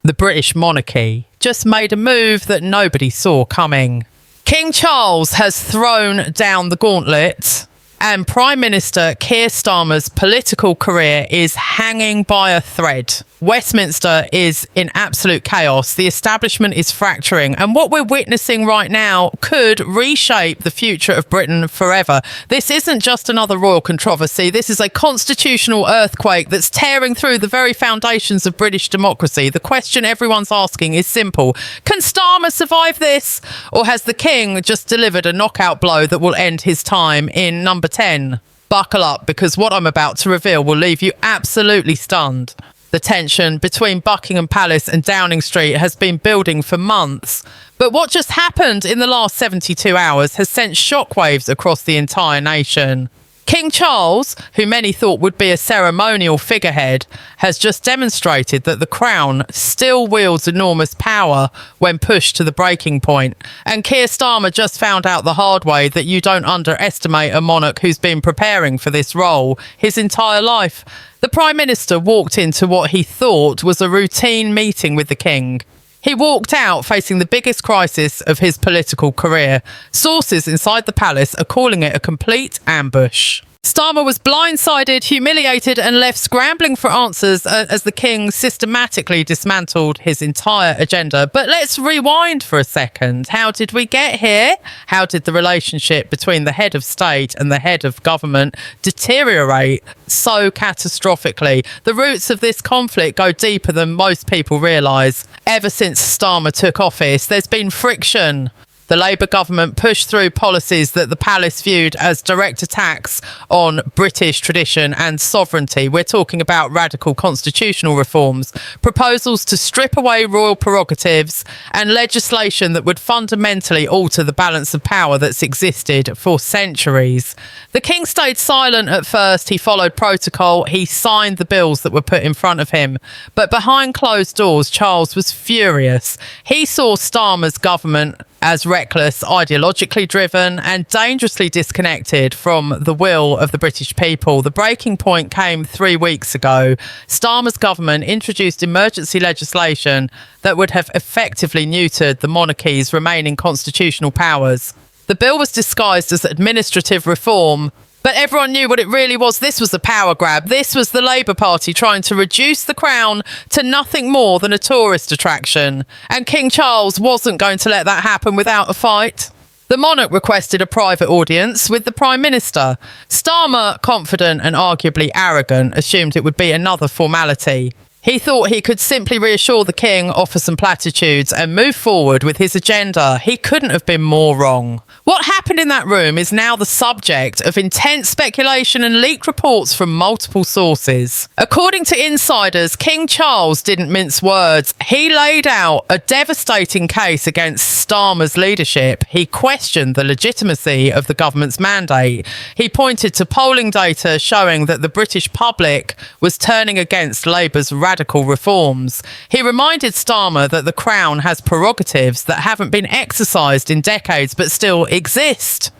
the British monarchy just made a move that nobody saw coming. King Charles has thrown down the gauntlet, and Prime Minister Keir Starmer's political career is hanging by a thread. Westminster is in absolute chaos. The establishment is fracturing, and what we're witnessing right now could reshape the future of Britain forever. This isn't just another royal controversy. This is a constitutional earthquake that's tearing through the very foundations of British democracy. The question everyone's asking is simple. Can Starmer survive this? Or has the King just delivered a knockout blow that will end his time in number 10? Buckle up, because what I'm about to reveal will leave you absolutely stunned. The tension between Buckingham Palace and Downing Street has been building for months. But what just happened in the last 72 hours has sent shockwaves across the entire nation. King Charles, who many thought would be a ceremonial figurehead, has just demonstrated that the crown still wields enormous power when pushed to the breaking point. And Keir Starmer just found out the hard way that you don't underestimate a monarch who's been preparing for this role his entire life. The Prime Minister walked into what he thought was a routine meeting with the King. He walked out facing the biggest crisis of his political career. Sources inside the palace are calling it a complete ambush. Starmer was blindsided, humiliated and left scrambling for answers as the King systematically dismantled his entire agenda. But let's rewind for a second. How did we get here? How did the relationship between the head of state and the head of government deteriorate so catastrophically? The roots of this conflict go deeper than most people realise. Ever since Starmer took office, there's been friction. The Labour government pushed through policies that the palace viewed as direct attacks on British tradition and sovereignty. We're talking about radical constitutional reforms, proposals to strip away royal prerogatives, and legislation that would fundamentally alter the balance of power that's existed for centuries. The King stayed silent at first. He followed protocol. He signed the bills that were put in front of him. But behind closed doors, Charles was furious. He saw Starmer's government as reckless, ideologically driven and dangerously disconnected from the will of the British people. The breaking point came 3 weeks ago. Starmer's government introduced emergency legislation that would have effectively neutered the monarchy's remaining constitutional powers. The bill was disguised as administrative reform, but everyone knew what it really was. This was a power grab. This was the Labour Party trying to reduce the crown to nothing more than a tourist attraction. And King Charles wasn't going to let that happen without a fight. The monarch requested a private audience with the Prime Minister. Starmer, confident and arguably arrogant, assumed it would be another formality. He thought he could simply reassure the King, offer some platitudes and move forward with his agenda. He couldn't have been more wrong. What happened in that room is now the subject of intense speculation and leaked reports from multiple sources. According to insiders, King Charles didn't mince words. He laid out a devastating case against Starmer's leadership. He questioned the legitimacy of the government's mandate. He pointed to polling data showing that the British public was turning against Labour's radical reforms. He reminded Starmer that the Crown has prerogatives that haven't been exercised in decades but still exist.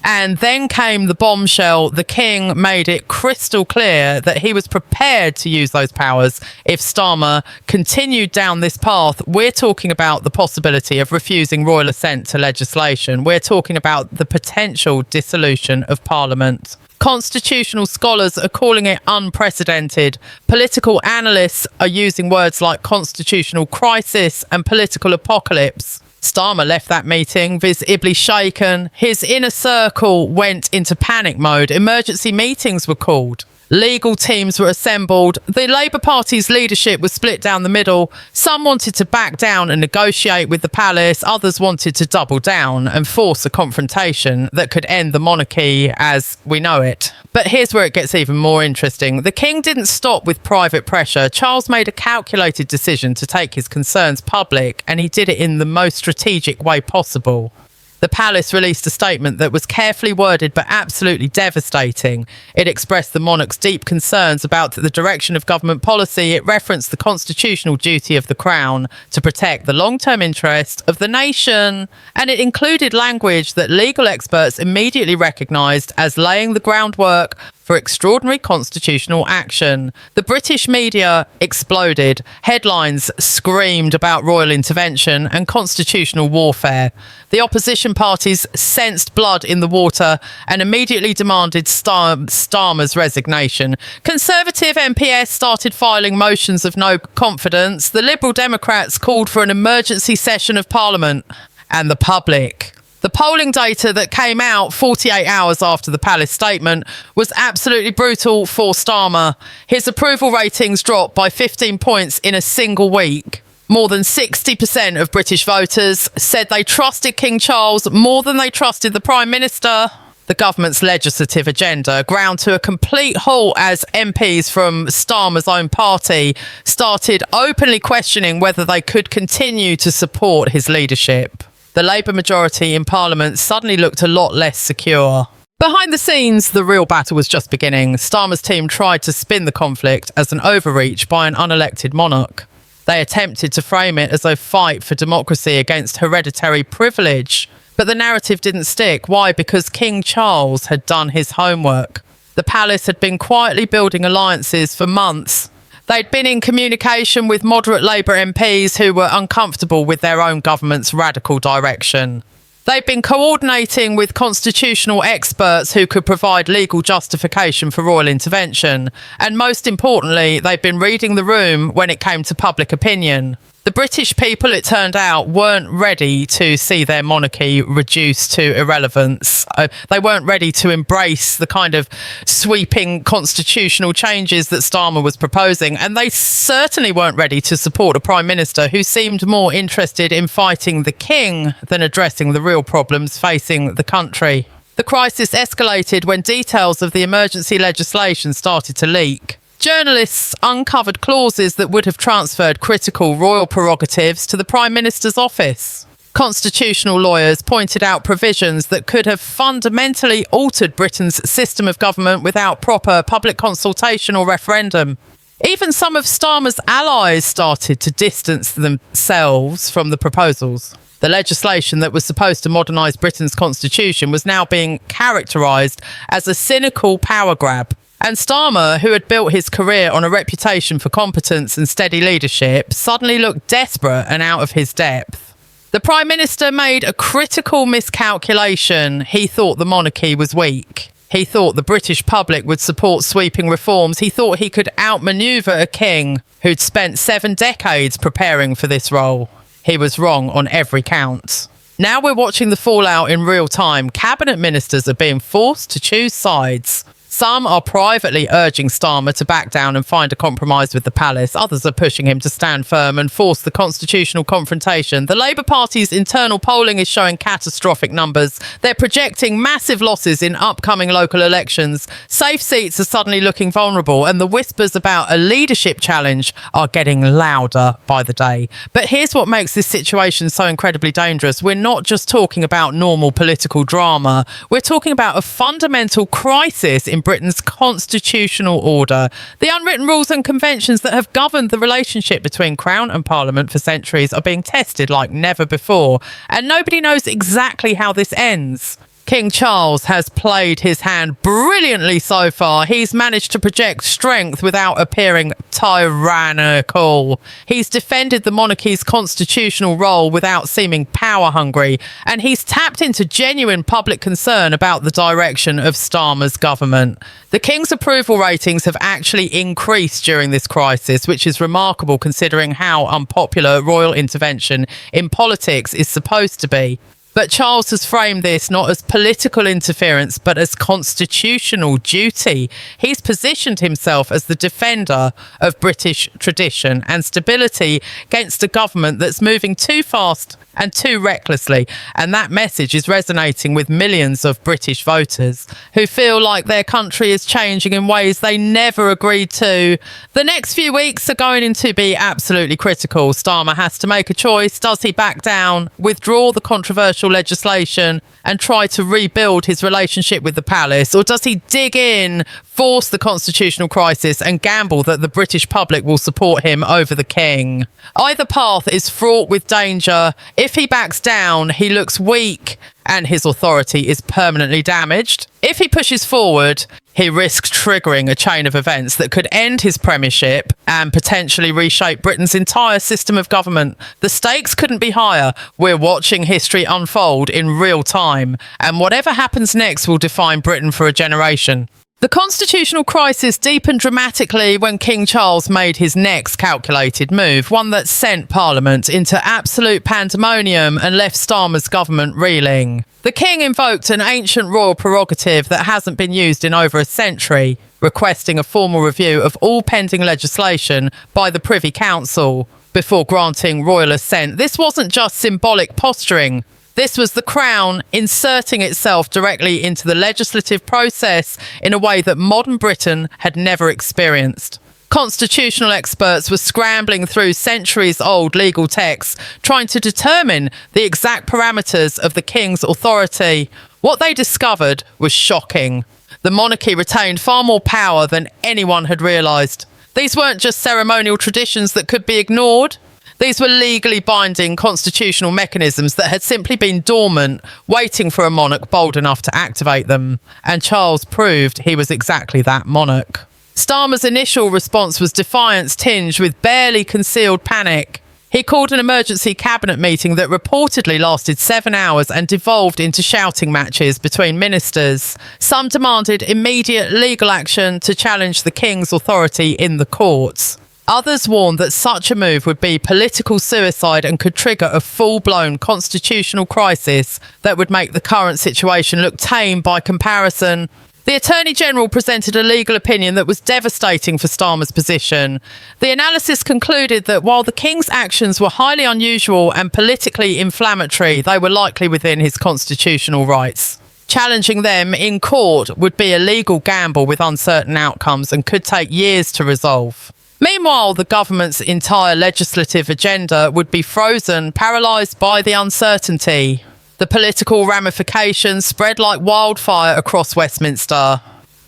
And then came the bombshell. The King made it crystal clear that he was prepared to use those powers if Starmer continued down this path. We're talking about the possibility of refusing royal assent to legislation. We're talking about the potential dissolution of Parliament. Constitutional scholars are calling it unprecedented. Political analysts are using words like constitutional crisis and political apocalypse. Starmer left that meeting visibly shaken. His inner circle went into panic mode. Emergency meetings were called. Legal teams were assembled. The Labour Party's leadership was split down the middle. Some wanted to back down and negotiate with the palace. Others wanted to double down and force a confrontation that could end the monarchy as we know it. But here's where it gets even more interesting. The King didn't stop with private pressure. Charles made a calculated decision to take his concerns public, and he did it in the most strategic way possible. The palace released a statement that was carefully worded but absolutely devastating. It expressed the monarch's deep concerns about the direction of government policy. It referenced the constitutional duty of the Crown to protect the long-term interest of the nation. And it included language that legal experts immediately recognised as laying the groundwork for for extraordinary constitutional action. The British media exploded. Headlines screamed about royal intervention and constitutional warfare. The opposition parties sensed blood in the water and immediately demanded Starmer's resignation. Conservative MPs started filing motions of no confidence. The Liberal Democrats called for an emergency session of Parliament. And the public. The polling data that came out 48 hours after the palace statement was absolutely brutal for Starmer. His approval ratings dropped by 15 points in a single week. More than 60% of British voters said they trusted King Charles more than they trusted the Prime Minister. The government's legislative agenda ground to a complete halt as MPs from Starmer's own party started openly questioning whether they could continue to support his leadership. The Labour majority in Parliament suddenly looked a lot less secure. Behind the scenes, the real battle was just beginning. Starmer's team tried to spin the conflict as an overreach by an unelected monarch. They attempted to frame it as a fight for democracy against hereditary privilege. But the narrative didn't stick. Why? Because King Charles had done his homework. The palace had been quietly building alliances for months. They'd been in communication with moderate Labour MPs who were uncomfortable with their own government's radical direction. They'd been coordinating with constitutional experts who could provide legal justification for royal intervention. And most importantly, they'd been reading the room when it came to public opinion. The British people, it turned out, weren't ready to see their monarchy reduced to irrelevance. They weren't ready to embrace the kind of sweeping constitutional changes that Starmer was proposing. And they certainly weren't ready to support a Prime Minister who seemed more interested in fighting the king than addressing the real problems facing the country. The crisis escalated when details of the emergency legislation started to leak. Journalists uncovered clauses that would have transferred critical royal prerogatives to the Prime Minister's office. Constitutional lawyers pointed out provisions that could have fundamentally altered Britain's system of government without proper public consultation or referendum. Even some of Starmer's allies started to distance themselves from the proposals. The legislation that was supposed to modernise Britain's constitution was now being characterised as a cynical power grab. And Starmer, who had built his career on a reputation for competence and steady leadership, suddenly looked desperate and out of his depth. The Prime Minister made a critical miscalculation. He thought the monarchy was weak. He thought the British public would support sweeping reforms. He thought he could outmaneuver a king who'd spent 7 decades preparing for this role. He was wrong on every count. Now we're watching the fallout in real time. Cabinet ministers are being forced to choose sides. Some are privately urging Starmer to back down and find a compromise with the palace. Others are pushing him to stand firm and force the constitutional confrontation. The Labour Party's internal polling is showing catastrophic numbers. They're projecting massive losses in upcoming local elections. Safe seats are suddenly looking vulnerable, and the whispers about a leadership challenge are getting louder by the day. But here's what makes this situation so incredibly dangerous. We're not just talking about normal political drama. We're talking about a fundamental crisis in Britain's constitutional order. The unwritten rules and conventions that have governed the relationship between Crown and Parliament for centuries are being tested like never before, and nobody knows exactly how this ends. King Charles has played his hand brilliantly so far. He's managed to project strength without appearing tyrannical. He's defended the monarchy's constitutional role without seeming power-hungry, and he's tapped into genuine public concern about the direction of Starmer's government. The King's approval ratings have actually increased during this crisis, which is remarkable considering how unpopular royal intervention in politics is supposed to be. But Charles has framed this not as political interference, but as constitutional duty. He's positioned himself as the defender of British tradition and stability against a government that's moving too fast and too recklessly. And that message is resonating with millions of British voters who feel like their country is changing in ways they never agreed to. The next few weeks are going to be absolutely critical. Starmer has to make a choice. Does he back down, withdraw the controversial legislation and try to rebuild his relationship with the palace? Or does he dig in, force the constitutional crisis and gamble that the British public will support him over the king? Either path is fraught with danger. If he backs down, he looks weak and his authority is permanently damaged. If he pushes forward, he risks triggering a chain of events that could end his premiership and potentially reshape Britain's entire system of government. The stakes couldn't be higher. We're watching history unfold in real time, and whatever happens next will define Britain for a generation. The constitutional crisis deepened dramatically when King Charles made his next calculated move, one that sent Parliament into absolute pandemonium and left Starmer's government reeling. The King invoked an ancient royal prerogative that hasn't been used in over a century, requesting a formal review of all pending legislation by the Privy Council before granting royal assent. This wasn't just symbolic posturing. This was the Crown inserting itself directly into the legislative process in a way that modern Britain had never experienced. Constitutional experts were scrambling through centuries-old legal texts, trying to determine the exact parameters of the King's authority. What they discovered was shocking. The monarchy retained far more power than anyone had realised. These weren't just ceremonial traditions that could be ignored. These were legally binding constitutional mechanisms that had simply been dormant, waiting for a monarch bold enough to activate them. And Charles proved he was exactly that monarch. Starmer's initial response was defiance tinged with barely concealed panic. He called an emergency cabinet meeting that reportedly lasted 7 hours and devolved into shouting matches between ministers. Some demanded immediate legal action to challenge the King's authority in the courts. Others warned that such a move would be political suicide and could trigger a full-blown constitutional crisis that would make the current situation look tame by comparison. The Attorney General presented a legal opinion that was devastating for Starmer's position. The analysis concluded that while the King's actions were highly unusual and politically inflammatory, they were likely within his constitutional rights. Challenging them in court would be a legal gamble with uncertain outcomes and could take years to resolve. Meanwhile, the government's entire legislative agenda would be frozen, paralysed by the uncertainty. The political ramifications spread like wildfire across Westminster.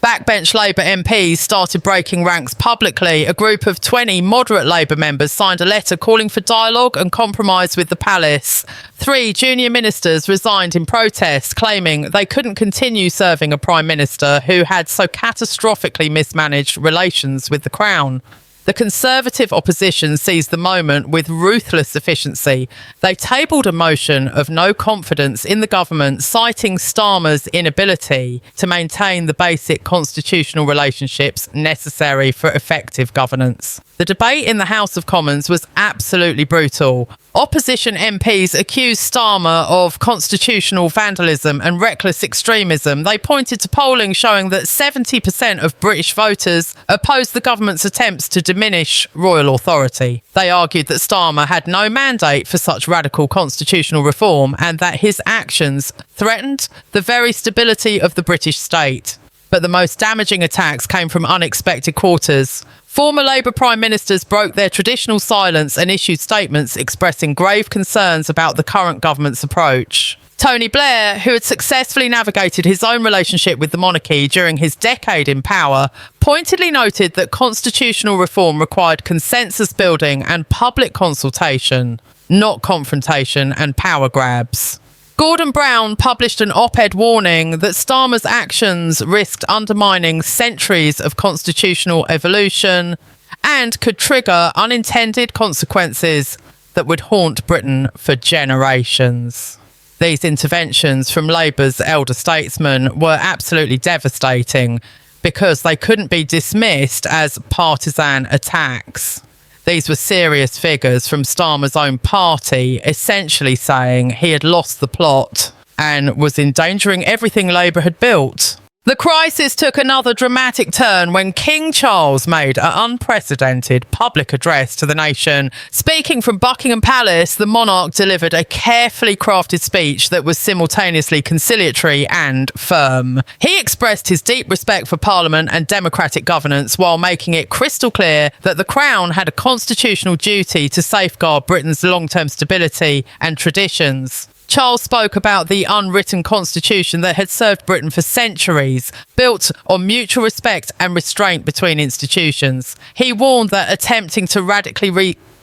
Backbench Labour MPs started breaking ranks publicly. A group of 20 moderate Labour members signed a letter calling for dialogue and compromise with the palace. 3 junior ministers resigned in protest, claiming they couldn't continue serving a Prime Minister who had so catastrophically mismanaged relations with the Crown. The Conservative opposition seized the moment with ruthless efficiency. They tabled a motion of no confidence in the government, citing Starmer's inability to maintain the basic constitutional relationships necessary for effective governance. The debate in the House of Commons was absolutely brutal. Opposition MPs accused Starmer of constitutional vandalism and reckless extremism. They pointed to polling showing that 70% of British voters opposed the government's attempts to diminish royal authority. They argued that Starmer had no mandate for such radical constitutional reform and that his actions threatened the very stability of the British state. But the most damaging attacks came from unexpected quarters. Former Labour Prime Ministers broke their traditional silence and issued statements expressing grave concerns about the current government's approach. Tony Blair, who had successfully navigated his own relationship with the monarchy during his decade in power, pointedly noted that constitutional reform required consensus building and public consultation, not confrontation and power grabs. Gordon Brown published an op-ed warning that Starmer's actions risked undermining centuries of constitutional evolution and could trigger unintended consequences that would haunt Britain for generations. These interventions from Labour's elder statesmen were absolutely devastating because they couldn't be dismissed as partisan attacks. These were serious figures from Starmer's own party, essentially saying he had lost the plot and was endangering everything Labour had built. The crisis took another dramatic turn when King Charles made an unprecedented public address to the nation. Speaking from Buckingham Palace, the monarch delivered a carefully crafted speech that was simultaneously conciliatory and firm. He expressed his deep respect for Parliament and democratic governance while making it crystal clear that the Crown had a constitutional duty to safeguard Britain's long-term stability and traditions. Charles spoke about the unwritten constitution that had served Britain for centuries, built on mutual respect and restraint between institutions. He warned that attempting to radically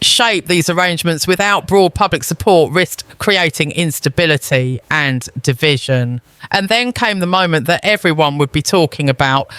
shape these arrangements without broad public support risked creating instability and division. And then came the moment that everyone would be talking about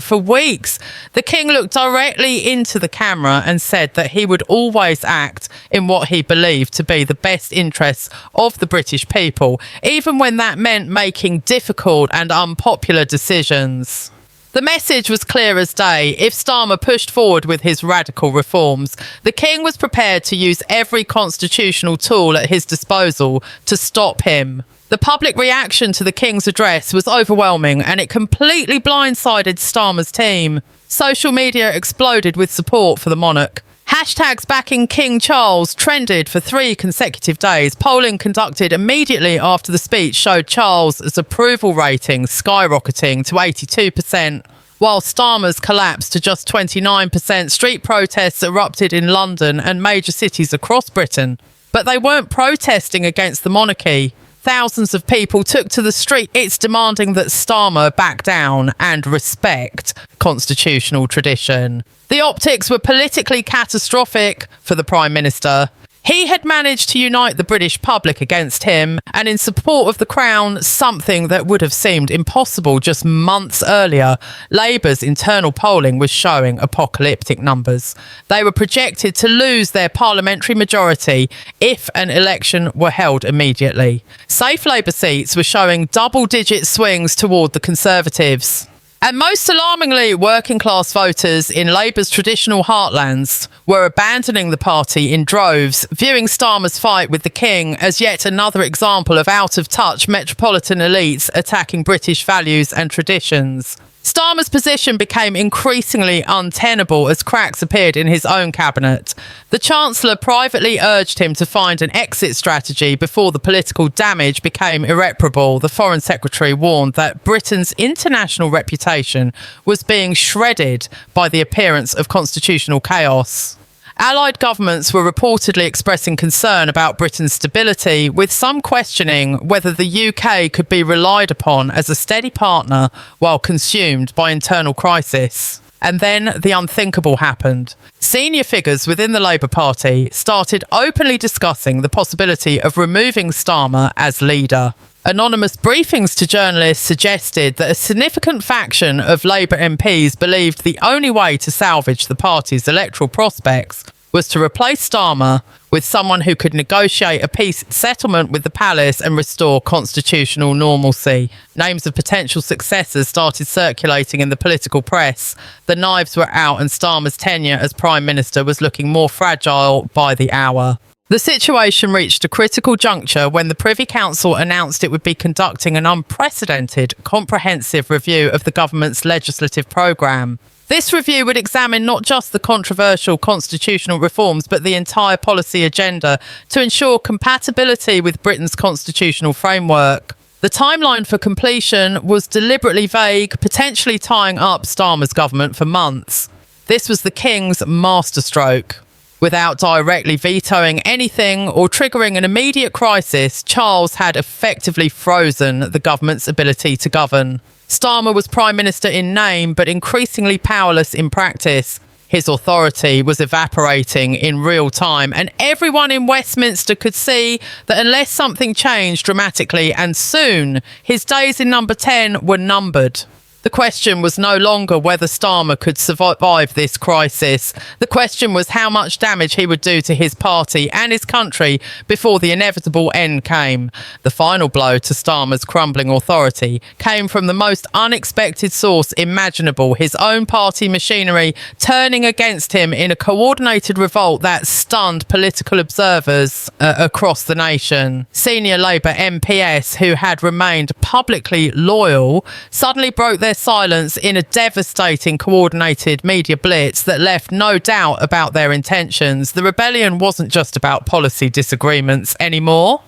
for weeks. The king looked directly into the camera and said that he would always act in what he believed to be the best interests of the British people, even when that meant making difficult and unpopular decisions. The message was clear as day. If Starmer pushed forward with his radical reforms, the king was prepared to use every constitutional tool at his disposal to stop him. The public reaction to the king's address was overwhelming, and it completely blindsided Starmer's team. Social media exploded with support for the monarch. Hashtags backing King Charles trended for 3 consecutive days. Polling conducted immediately after the speech showed Charles's approval rating skyrocketing to 82%, while Starmer's collapsed to just 29%. Street protests erupted in London and major cities across Britain, but they weren't protesting against the monarchy. Thousands of people took to the streets demanding that Starmer back down and respect constitutional tradition. The optics were politically catastrophic for the Prime Minister. He had managed to unite the British public against him and in support of the Crown, something that would have seemed impossible just months earlier. Labour's internal polling was showing apocalyptic numbers. They were projected to lose their parliamentary majority if an election were held immediately. Safe Labour seats were showing double-digit swings toward the Conservatives. And most alarmingly, working-class voters in Labour's traditional heartlands were abandoning the party in droves, viewing Starmer's fight with the king as yet another example of out-of-touch metropolitan elites attacking British values and traditions. Starmer's position became increasingly untenable as cracks appeared in his own cabinet. The Chancellor privately urged him to find an exit strategy before the political damage became irreparable. The Foreign Secretary warned that Britain's international reputation was being shredded by the appearance of constitutional chaos. Allied governments were reportedly expressing concern about Britain's stability, with some questioning whether the UK could be relied upon as a steady partner while consumed by internal crisis. And then the unthinkable happened. Senior figures within the Labour Party started openly discussing the possibility of removing Starmer as leader. Anonymous briefings to journalists suggested that a significant faction of Labour MPs believed the only way to salvage the party's electoral prospects was to replace Starmer with someone who could negotiate a peace settlement with the palace and restore constitutional normalcy. Names of potential successors started circulating in the political press. The knives were out and Starmer's tenure as Prime Minister was looking more fragile by the hour. The situation reached a critical juncture when the Privy Council announced it would be conducting an unprecedented, comprehensive review of the government's legislative programme. This review would examine not just the controversial constitutional reforms, but the entire policy agenda to ensure compatibility with Britain's constitutional framework. The timeline for completion was deliberately vague, potentially tying up Starmer's government for months. This was the King's masterstroke. Without directly vetoing anything or triggering an immediate crisis, Charles had effectively frozen the government's ability to govern. Starmer was Prime Minister in name, but increasingly powerless in practice. His authority was evaporating in real time, and everyone in Westminster could see that unless something changed dramatically and soon, his days in number 10 were numbered. The question was no longer whether Starmer could survive this crisis. The question was how much damage he would do to his party and his country before the inevitable end came. The final blow to Starmer's crumbling authority came from the most unexpected source imaginable, his own party machinery turning against him in a coordinated revolt that stunned political observers across the nation. Senior Labour MPs who had remained publicly loyal suddenly broke their silence in a devastating coordinated media blitz that left no doubt about their intentions. The rebellion wasn't just about policy disagreements anymore.